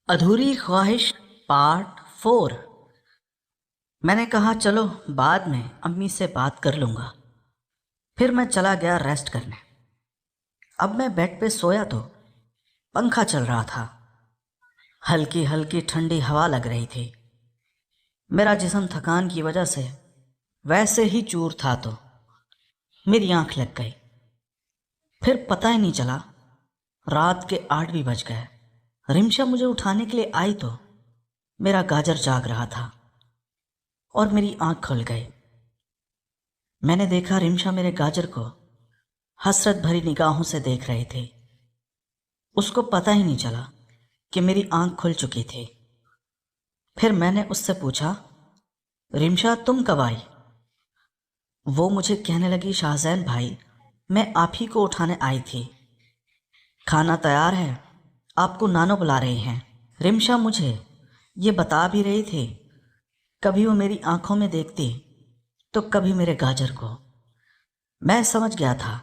ادھوری خواہش پارٹ 4۔ میں نے کہا چلو بعد میں امی سے بات کر لوں گا۔ پھر میں چلا گیا ریسٹ کرنے۔ اب میں بیڈ پہ سویا تو پنکھا چل رہا تھا، ہلکی ہلکی ٹھنڈی ہوا لگ رہی تھی۔ میرا جسم تھکان کی وجہ سے ویسے ہی چور تھا تو میری آنکھ لگ گئی۔ پھر پتہ ہی نہیں چلا رات کے 8 بھی بج گئے۔ رمشا مجھے اٹھانے کے لیے آئی تو میرا گاجر جاگ رہا تھا اور میری آنکھ کھل گئی۔ میں نے دیکھا رمشا میرے گاجر کو حسرت بھری نگاہوں سے دیکھ رہی تھی۔ اس کو پتہ ہی نہیں چلا کہ میری آنکھ کھل چکی تھی۔ پھر میں نے اس سے پوچھا، رمشا تم کب آئی؟ وہ مجھے کہنے لگی، شاہزین بھائی میں آپ ہی کو اٹھانے آئی تھی، کھانا تیار ہے، آپ کو نانو بلا رہی ہیں۔ رمشا مجھے یہ بتا بھی رہی تھی، کبھی وہ میری آنکھوں میں دیکھتی تو کبھی میرے گاجر کو۔ میں سمجھ گیا تھا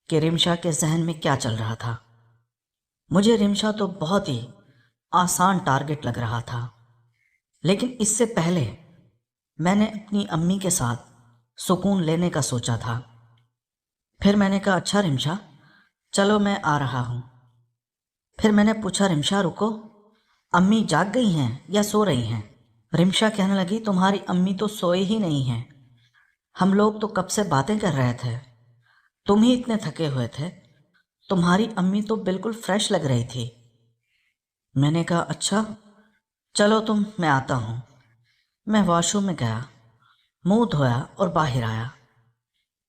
کہ رمشا کے ذہن میں کیا چل رہا تھا۔ مجھے رمشا تو بہت ہی آسان ٹارگٹ لگ رہا تھا، لیکن اس سے پہلے میں نے اپنی امی کے ساتھ سکون لینے کا سوچا تھا۔ پھر میں نے کہا اچھا رمشا چلو میں آ رہا ہوں۔ پھر میں نے پوچھا رمشا رکو، امی جاگ گئی ہیں یا سو رہی ہیں؟ رمشا کہنے لگی، تمہاری امی تو سوئی ہی نہیں ہیں، ہم لوگ تو کب سے باتیں کر رہے تھے، تم ہی اتنے تھکے ہوئے تھے، تمہاری امی تو بالکل فریش لگ رہی تھی۔ میں نے کہا اچھا چلو تم، میں آتا ہوں۔ میں واش روم میں گیا، منہ دھویا اور باہر آیا۔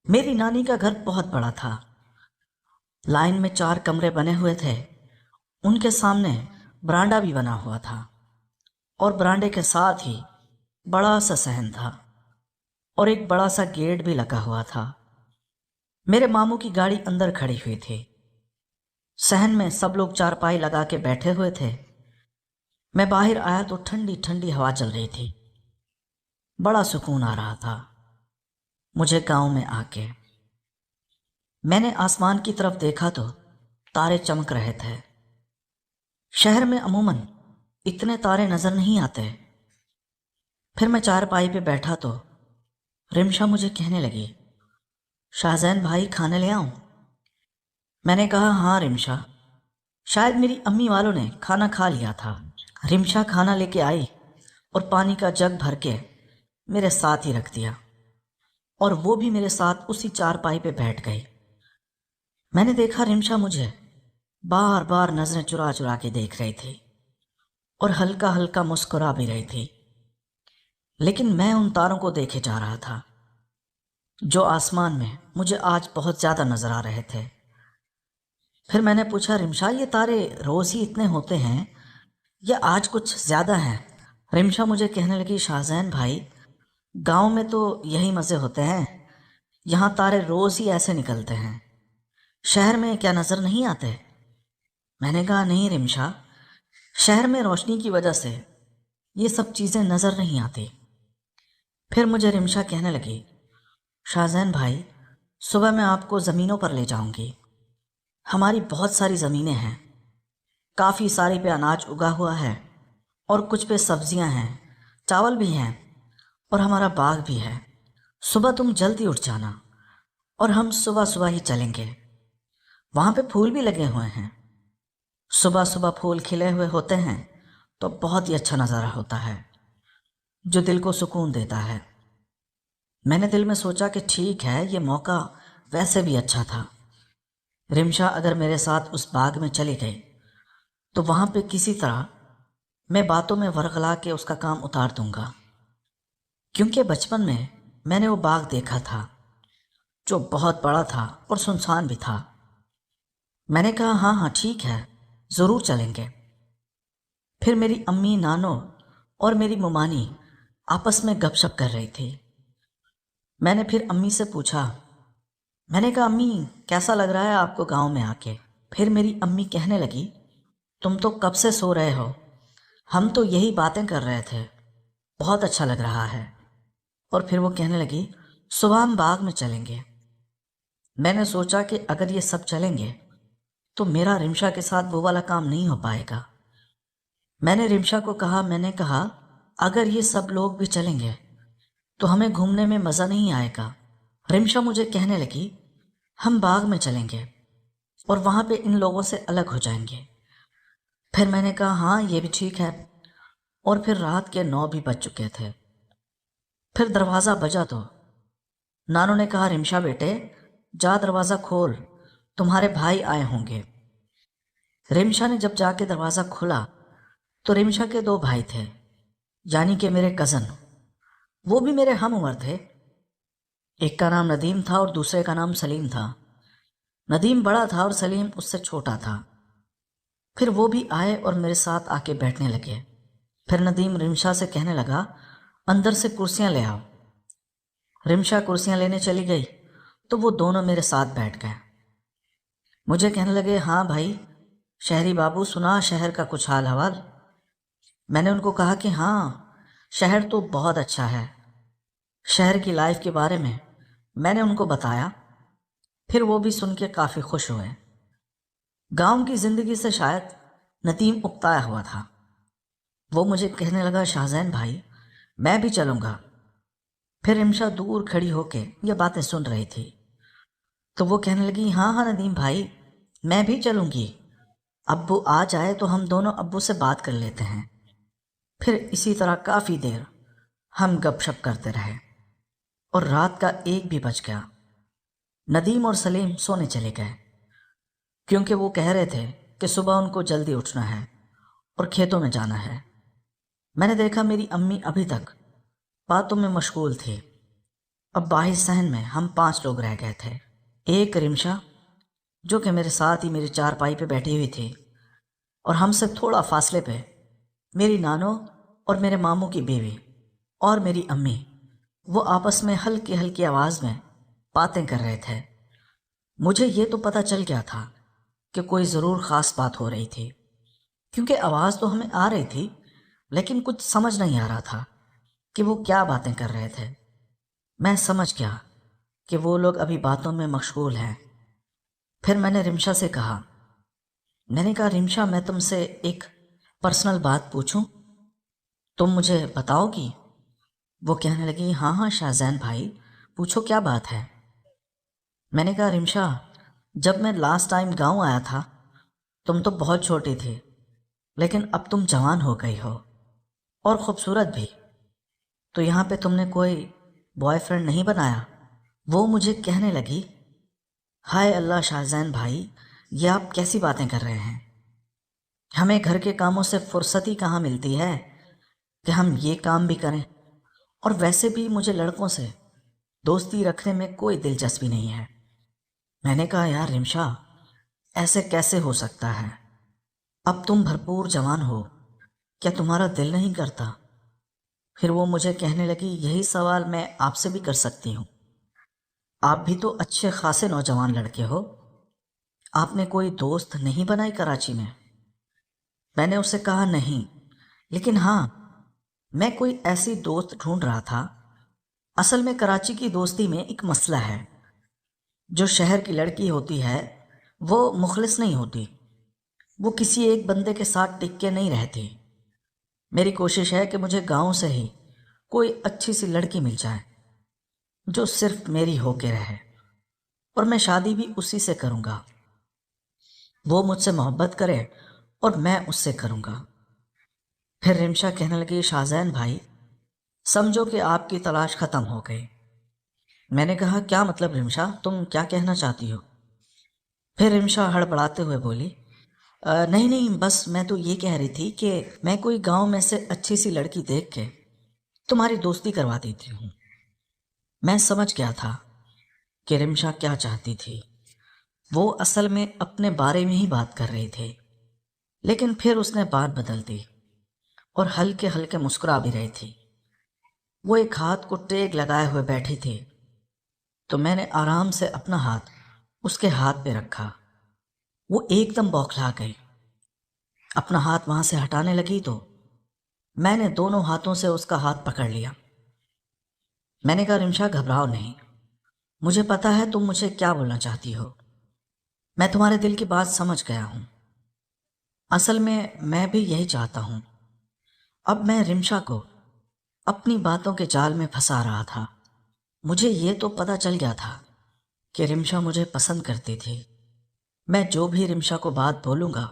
میری نانی کا گھر بہت بڑا تھا، لائن میں 4 کمرے بنے ہوئے تھے، ان کے سامنے برانڈا بھی بنا ہوا تھا اور برانڈے کے ساتھ ہی بڑا سا صحن تھا اور ایک بڑا سا گیٹ بھی لگا ہوا تھا۔ میرے ماموں کی گاڑی اندر کھڑی ہوئی تھی۔ صحن میں سب لوگ چارپائی لگا کے بیٹھے ہوئے تھے۔ میں باہر آیا تو ٹھنڈی ٹھنڈی ہوا چل رہی تھی، بڑا سکون آ رہا تھا مجھے گاؤں میں آ کے۔ میں نے آسمان کی طرف دیکھا تو تارے چمک رہے تھے۔ شہر میں عموماً اتنے تارے نظر نہیں آتے۔ پھر میں چارپائی پہ بیٹھا تو رمشا مجھے کہنے لگی، شاہزین بھائی کھانے لے آؤں؟ میں نے کہا ہاں رمشا، شاید میری امی والوں نے کھانا کھا لیا تھا۔ رمشا کھانا لے کے آئی اور پانی کا جگ بھر کے میرے ساتھ ہی رکھ دیا اور وہ بھی میرے ساتھ اسی چارپائی پہ بیٹھ گئی۔ میں نے دیکھا رمشا مجھے بار بار نظریں چرا چرا کے دیکھ رہی تھی اور ہلکا ہلکا مسکرا بھی رہی تھی، لیکن میں ان تاروں کو دیکھے جا رہا تھا جو آسمان میں مجھے آج بہت زیادہ نظر آ رہے تھے۔ پھر میں نے پوچھا رمشا یہ تارے روز ہی اتنے ہوتے ہیں یا آج کچھ زیادہ ہیں؟ رمشا مجھے کہنے لگی، شاہزین بھائی گاؤں میں تو یہی مزے ہوتے ہیں، یہاں تارے روز ہی ایسے نکلتے ہیں، شہر میں کیا نظر نہیں آتے؟ میں نے کہا نہیں رمشا، شہر میں روشنی کی وجہ سے یہ سب چیزیں نظر نہیں آتی۔ پھر مجھے رمشا کہنے لگی، شاہزین بھائی صبح میں آپ کو زمینوں پر لے جاؤں گی، ہماری بہت ساری زمینیں ہیں، کافی ساری پہ اناج اگا ہوا ہے اور کچھ پہ سبزیاں ہیں، چاول بھی ہیں اور ہمارا باغ بھی ہے۔ صبح تم جلدی اٹھ جانا اور ہم صبح صبح ہی چلیں گے، وہاں پہ پھول بھی لگے ہوئے ہیں، صبح صبح پھول کھلے ہوئے ہوتے ہیں تو بہت ہی اچھا نظارہ ہوتا ہے جو دل کو سکون دیتا ہے۔ میں نے دل میں سوچا کہ ٹھیک ہے، یہ موقع ویسے بھی اچھا تھا، رمشا اگر میرے ساتھ اس باغ میں چلی گئی تو وہاں پہ کسی طرح میں باتوں میں ورغلا کے اس کا کام اتار دوں گا، کیونکہ بچپن میں نے وہ باغ دیکھا تھا جو بہت بڑا تھا اور سنسان بھی تھا۔ میں نے کہا ہاں ہاں ٹھیک ہے، ضرور چلیں گے۔ پھر میری امی، نانو اور میری ممانی آپس میں گپ شپ کر رہی تھی۔ میں نے پھر امی سے پوچھا، میں نے کہا امی کیسا لگ رہا ہے آپ کو گاؤں میں آ کے؟ پھر میری امی کہنے لگی، تم تو کب سے سو رہے ہو، ہم تو یہی باتیں کر رہے تھے، بہت اچھا لگ رہا ہے۔ اور پھر وہ کہنے لگی، صبح ہم باغ میں چلیں گے۔ میں نے سوچا کہ اگر یہ سب چلیں گے تو میرا رمشا کے ساتھ وہ والا کام نہیں ہو پائے گا۔ میں نے رمشا کو کہا، میں نے کہا اگر یہ سب لوگ بھی چلیں گے تو ہمیں گھومنے میں مزہ نہیں آئے گا۔ رمشا مجھے کہنے لگی ہم باغ میں چلیں گے اور وہاں پہ ان لوگوں سے الگ ہو جائیں گے۔ پھر میں نے کہا ہاں یہ بھی ٹھیک ہے، اور پھر رات کے 9 بھی بج چکے تھے۔ پھر دروازہ بجا تو نانو نے کہا رمشا بیٹے جا دروازہ کھول، تمہارے بھائی آئے ہوں گے۔ رمشا نے جب جا کے دروازہ کھولا تو رمشا کے 2 بھائی تھے، یعنی کہ میرے کزن، وہ بھی میرے ہم عمر تھے۔ ایک کا نام ندیم تھا اور دوسرے کا نام سلیم تھا۔ ندیم بڑا تھا اور سلیم اس سے چھوٹا تھا۔ پھر وہ بھی آئے اور میرے ساتھ آ کے بیٹھنے لگے۔ پھر ندیم رمشا سے کہنے لگا اندر سے کرسیاں لے آؤ۔ رمشا کرسیاں لینے چلی گئی تو وہ دونوں میرے ساتھ بیٹھ گئے۔ مجھے کہنے لگے ہاں بھائی شہری بابو سنا شہر کا کچھ حال حوال۔ میں نے ان کو کہا کہ ہاں شہر تو بہت اچھا ہے۔ شہر کی لائف کے بارے میں نے ان کو بتایا۔ پھر وہ بھی سن کے کافی خوش ہوئے۔ گاؤں کی زندگی سے شاید ندیم اکتایا ہوا تھا۔ وہ مجھے کہنے لگا شاہزین بھائی میں بھی چلوں گا۔ پھر رمشا دور کھڑی ہو کے یہ باتیں سن رہی تھی تو وہ کہنے لگی ہاں ہاں ندیم بھائی میں بھی چلوں گی، ابو آ جائے تو ہم دونوں ابو سے بات کر لیتے ہیں۔ پھر اسی طرح کافی دیر ہم گپ شپ کرتے رہے اور رات کا 1 بھی بج گیا۔ ندیم اور سلیم سونے چلے گئے کیونکہ وہ کہہ رہے تھے کہ صبح ان کو جلدی اٹھنا ہے اور کھیتوں میں جانا ہے۔ میں نے دیکھا میری امی ابھی تک باتوں میں مشغول تھی۔ اب باہر صحن میں ہم 5 لوگ رہ گئے تھے۔ ایک رمشا جو کہ میرے ساتھ ہی میری چارپائی پہ بیٹھی ہوئی تھی، اور ہم سے تھوڑا فاصلے پہ میری نانو اور میرے ماموں کی بیوی اور میری امی، وہ آپس میں ہلکی ہلکی آواز میں باتیں کر رہے تھے۔ مجھے یہ تو پتہ چل گیا تھا کہ کوئی ضرور خاص بات ہو رہی تھی، کیونکہ آواز تو ہمیں آ رہی تھی لیکن کچھ سمجھ نہیں آ رہا تھا کہ وہ کیا باتیں کر رہے تھے۔ میں سمجھ گیا کہ وہ لوگ ابھی باتوں میں مشغول ہیں۔ پھر میں نے رمشا سے کہا، میں نے کہا رمشا میں تم سے ایک پرسنل بات پوچھوں، تم مجھے بتاؤ گی؟ وہ کہنے لگی ہاں ہاں شاہزین بھائی پوچھو کیا بات ہے۔ میں نے کہا رمشا جب میں لاسٹ ٹائم گاؤں آیا تھا تم تو بہت چھوٹی تھی، لیکن اب تم جوان ہو گئی ہو اور خوبصورت بھی، تو یہاں پہ تم نے کوئی بوائے فرینڈ نہیں بنایا؟ وہ مجھے کہنے لگی ہائے اللہ شاہزین بھائی یہ آپ کیسی باتیں کر رہے ہیں، ہمیں گھر کے کاموں سے فرصت ہی کہاں ملتی ہے کہ ہم یہ کام بھی کریں، اور ویسے بھی مجھے لڑکوں سے دوستی رکھنے میں کوئی دلچسپی نہیں ہے۔ میں نے کہا یار رمشا ایسے کیسے ہو سکتا ہے، اب تم بھرپور جوان ہو، کیا تمہارا دل نہیں کرتا؟ پھر وہ مجھے کہنے لگی یہی سوال میں آپ سے بھی کر سکتی ہوں، آپ بھی تو اچھے خاصے نوجوان لڑکے ہو، آپ نے کوئی دوست نہیں بنائی کراچی میں؟ میں نے اسے کہا نہیں، لیکن ہاں میں کوئی ایسی دوست ڈھونڈ رہا تھا۔ اصل میں کراچی کی دوستی میں ایک مسئلہ ہے، جو شہر کی لڑکی ہوتی ہے وہ مخلص نہیں ہوتی، وہ کسی ایک بندے کے ساتھ ٹک کے نہیں رہتی۔ میری کوشش ہے کہ مجھے گاؤں سے ہی کوئی اچھی سی لڑکی مل جائے جو صرف میری ہو کے رہے، اور میں شادی بھی اسی سے کروں گا، وہ مجھ سے محبت کرے اور میں اس سے کروں گا۔ پھر رمشا کہنے لگی شاہزین بھائی سمجھو کہ آپ کی تلاش ختم ہو گئی۔ میں نے کہا کیا مطلب رمشا، تم کیا کہنا چاہتی ہو؟ پھر رمشا ہڑبڑاتے ہوئے بولی نہیں نہیں بس میں تو یہ کہہ رہی تھی کہ میں کوئی گاؤں میں سے اچھی سی لڑکی دیکھ کے تمہاری دوستی کروا دیتی ہوں۔ میں سمجھ گیا تھا کہ رمشا کیا چاہتی تھی، وہ اصل میں اپنے بارے میں ہی بات کر رہی تھی، لیکن پھر اس نے بات بدل دی اور ہلکے ہلکے مسکرا بھی رہی تھی۔ وہ ایک ہاتھ کو ٹیک لگائے ہوئے بیٹھی تھی تو میں نے آرام سے اپنا ہاتھ اس کے ہاتھ پہ رکھا۔ وہ ایک دم بوکھلا گئی، اپنا ہاتھ وہاں سے ہٹانے لگی تو میں نے دونوں ہاتھوں سے اس کا ہاتھ پکڑ لیا۔ میں نے کہا رمشا گھبراؤ نہیں، مجھے پتا ہے تم مجھے کیا بولنا چاہتی ہو، میں تمہارے دل کی بات سمجھ گیا ہوں، اصل میں بھی یہی چاہتا ہوں اب میں رمشا کو اپنی باتوں کے جال میں پھنسا رہا تھا۔ مجھے یہ تو پتہ چل گیا تھا کہ رمشا مجھے پسند کرتی تھی۔ میں جو بھی رمشا کو بات بولوں گا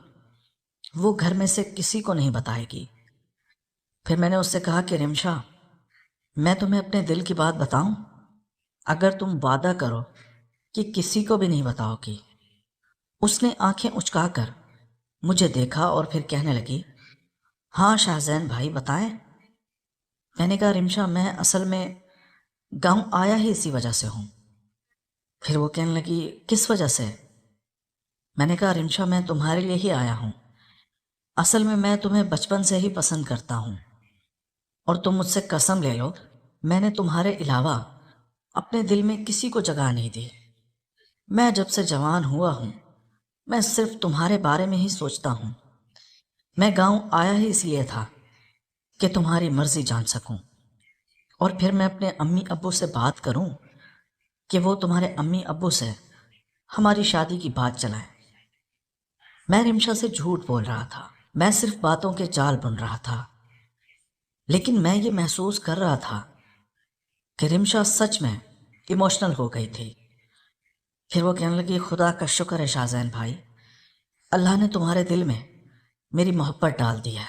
وہ گھر میں سے کسی کو نہیں بتائے گی۔ پھر میں نے اس سے کہا کہ رمشا، میں تمہیں اپنے دل کی بات بتاؤں؟ اگر تم وعدہ کرو کہ کسی کو بھی نہیں بتاؤ گی۔ اس نے آنکھیں اچکا کر مجھے دیکھا اور پھر کہنے لگی، ہاں شاہزین بھائی بتائیں۔ میں نے کہا رمشا، میں اصل میں گاؤں آیا ہی اسی وجہ سے ہوں۔ پھر وہ کہنے لگی، کس وجہ سے؟ میں نے کہا رمشا، میں تمہارے لیے ہی آیا ہوں۔ اصل میں تمہیں بچپن سے ہی پسند کرتا ہوں، اور تم مجھ سے قسم لے لو، میں نے تمہارے علاوہ اپنے دل میں کسی کو جگہ نہیں دی۔ میں جب سے جوان ہوا ہوں میں صرف تمہارے بارے میں ہی سوچتا ہوں۔ میں گاؤں آیا ہی اس لیے تھا کہ تمہاری مرضی جان سکوں، اور پھر میں اپنے امی ابو سے بات کروں کہ وہ تمہارے امی ابو سے ہماری شادی کی بات چلائیں۔ میں رمشا سے جھوٹ بول رہا تھا، میں صرف باتوں کے جال بن رہا تھا، لیکن میں یہ محسوس کر رہا تھا کہ رمشا سچ میں ایموشنل ہو گئی تھی۔ پھر وہ کہنے لگی، خدا کا شکر ہے شاہزین بھائی، اللہ نے تمہارے دل میں میری محبت ڈال دی ہے۔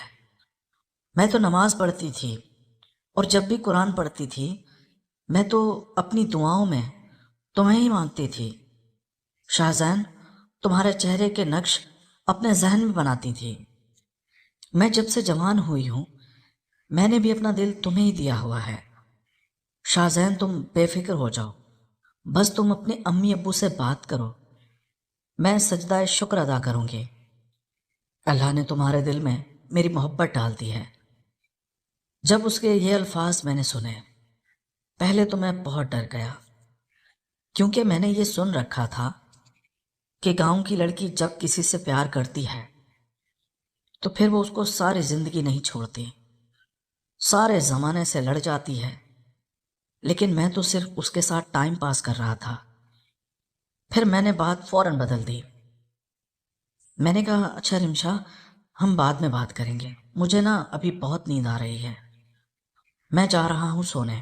میں تو نماز پڑھتی تھی، اور جب بھی قرآن پڑھتی تھی میں تو اپنی دعاؤں میں تمہیں ہی مانگتی تھی۔ شاہزین، تمہارے چہرے کے نقش اپنے ذہن میں بناتی تھی۔ میں جب سے جوان ہوئی ہوں میں نے بھی اپنا دل تمہیں ہی دیا ہوا ہے۔ شاہزین، تم بے فکر ہو جاؤ، بس تم اپنے امی ابو سے بات کرو، میں سجدہ شکر ادا کروں گی۔ اللہ نے تمہارے دل میں میری محبت ڈال دی ہے۔ جب اس کے یہ الفاظ میں نے سنے، پہلے تو میں بہت ڈر گیا، کیونکہ میں نے یہ سن رکھا تھا کہ گاؤں کی لڑکی جب کسی سے پیار کرتی ہے تو پھر وہ اس کو ساری زندگی نہیں چھوڑتی، سارے زمانے سے لڑ جاتی ہے۔ لیکن میں تو صرف اس کے ساتھ ٹائم پاس کر رہا تھا۔ پھر میں نے بات فوراً بدل دی۔ میں نے کہا، اچھا رمشا، ہم بعد میں بات کریں گے، مجھے نا ابھی بہت نیند آ رہی ہے، میں جا رہا ہوں سونے۔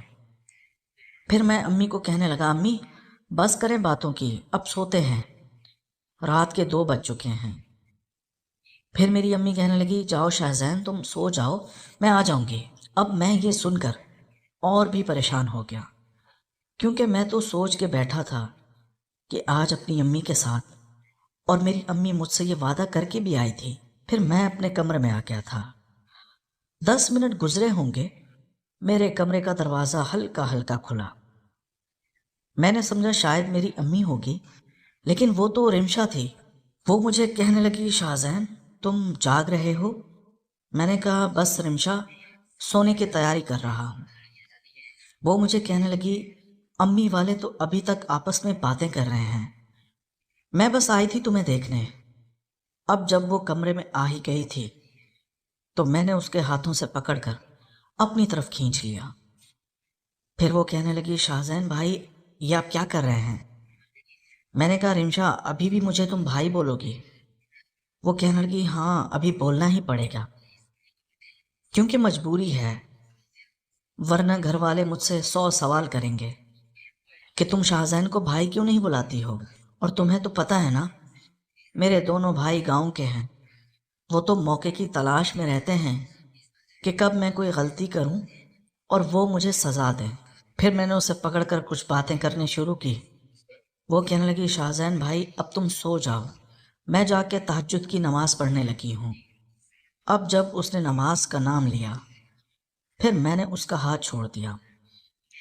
پھر میں امی کو کہنے لگا، امی بس کریں باتوں کی، اب سوتے ہیں، رات کے 2 بج چکے ہیں۔ پھر میری امی کہنے لگی، جاؤ شاہزین تم سو جاؤ، میں آ جاؤں گی۔ اب میں یہ سن کر اور بھی پریشان ہو گیا، کیونکہ میں تو سوچ کے بیٹھا تھا کہ آج اپنی امی کے ساتھ، اور میری امی مجھ سے یہ وعدہ کر کے بھی آئی تھی۔ پھر میں اپنے کمرے میں آ گیا تھا۔ 10 منٹ گزرے ہوں گے، میرے کمرے کا دروازہ ہلکا ہلکا کھلا۔ میں نے سمجھا شاید میری امی ہوگی، لیکن وہ تو رمشا تھی۔ وہ مجھے کہنے لگی، شاہزین تم جاگ رہے ہو؟ میں نے کہا، بس رمشا، سونے کی تیاری کر رہا ہوں۔ وہ مجھے کہنے لگی، امی والے تو ابھی تک آپس میں باتیں کر رہے ہیں، میں بس آئی تھی تمہیں دیکھنے۔ اب جب وہ کمرے میں آ ہی گئی تھی تو میں نے اس کے ہاتھوں سے پکڑ کر اپنی طرف کھینچ لیا۔ پھر وہ کہنے لگی، شاہزین بھائی یہ آپ کیا کر رہے ہیں؟ میں نے کہا، رمشا ابھی بھی مجھے تم بھائی بولو گی؟ وہ کہنے لگی، ہاں ابھی بولنا ہی پڑے گا، کیونکہ مجبوری ہے، ورنہ گھر والے مجھ سے 100 سوال کریں گے کہ تم شاہزین کو بھائی کیوں نہیں بلاتی ہو؟ اور تمہیں تو پتہ ہے نا، میرے دونوں بھائی گاؤں کے ہیں، وہ تو موقع کی تلاش میں رہتے ہیں کہ کب میں کوئی غلطی کروں اور وہ مجھے سزا دیں۔ پھر میں نے اسے پکڑ کر کچھ باتیں کرنی شروع کی۔ وہ کہنے لگی، شاہزین بھائی اب تم سو جاؤ، میں جا کے تہجد کی نماز پڑھنے لگی ہوں۔ اب جب اس نے نماز کا نام لیا پھر میں نے اس کا ہاتھ چھوڑ دیا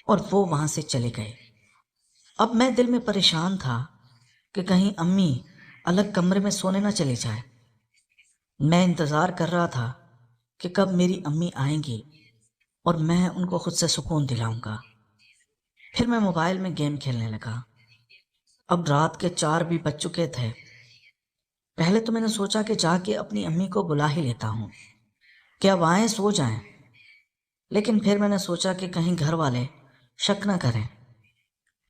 اور وہ وہاں سے چلے گئے۔ اب میں دل میں پریشان تھا کہ کہیں امی الگ کمرے میں سونے نہ چلی جائے۔ میں انتظار کر رہا تھا کہ کب میری امی آئیں گی اور میں ان کو خود سے سکون دلاؤں گا۔ پھر میں موبائل میں گیم کھیلنے لگا۔ اب رات کے 4 بھی بج چکے تھے۔ پہلے تو میں نے سوچا کہ جا کے اپنی امی کو بلا ہی لیتا ہوں کہ اب آئیں سو جائیں، لیکن پھر میں نے سوچا کہ کہیں گھر والے شک نہ کریں۔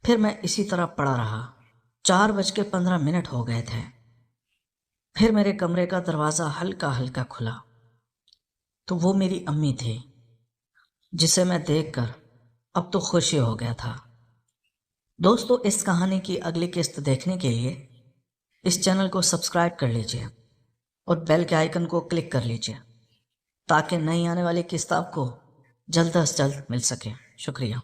پھر میں اسی طرح پڑا رہا۔ 4:15 ہو گئے تھے۔ پھر میرے کمرے کا دروازہ ہلکا ہلکا کھلا۔ تو وہ میری امی تھی، جسے میں دیکھ کر اب تو خوشی ہو گیا تھا۔ دوستو، اس کہانی کی اگلی قسط دیکھنے کے لیے اس چینل کو سبسکرائب کر لیجئے اور بیل کے آئیکن کو کلک کر لیجئے تاکہ نئی آنے والی قسط آپ کو جلد از جلد مل سکے۔ شکریہ۔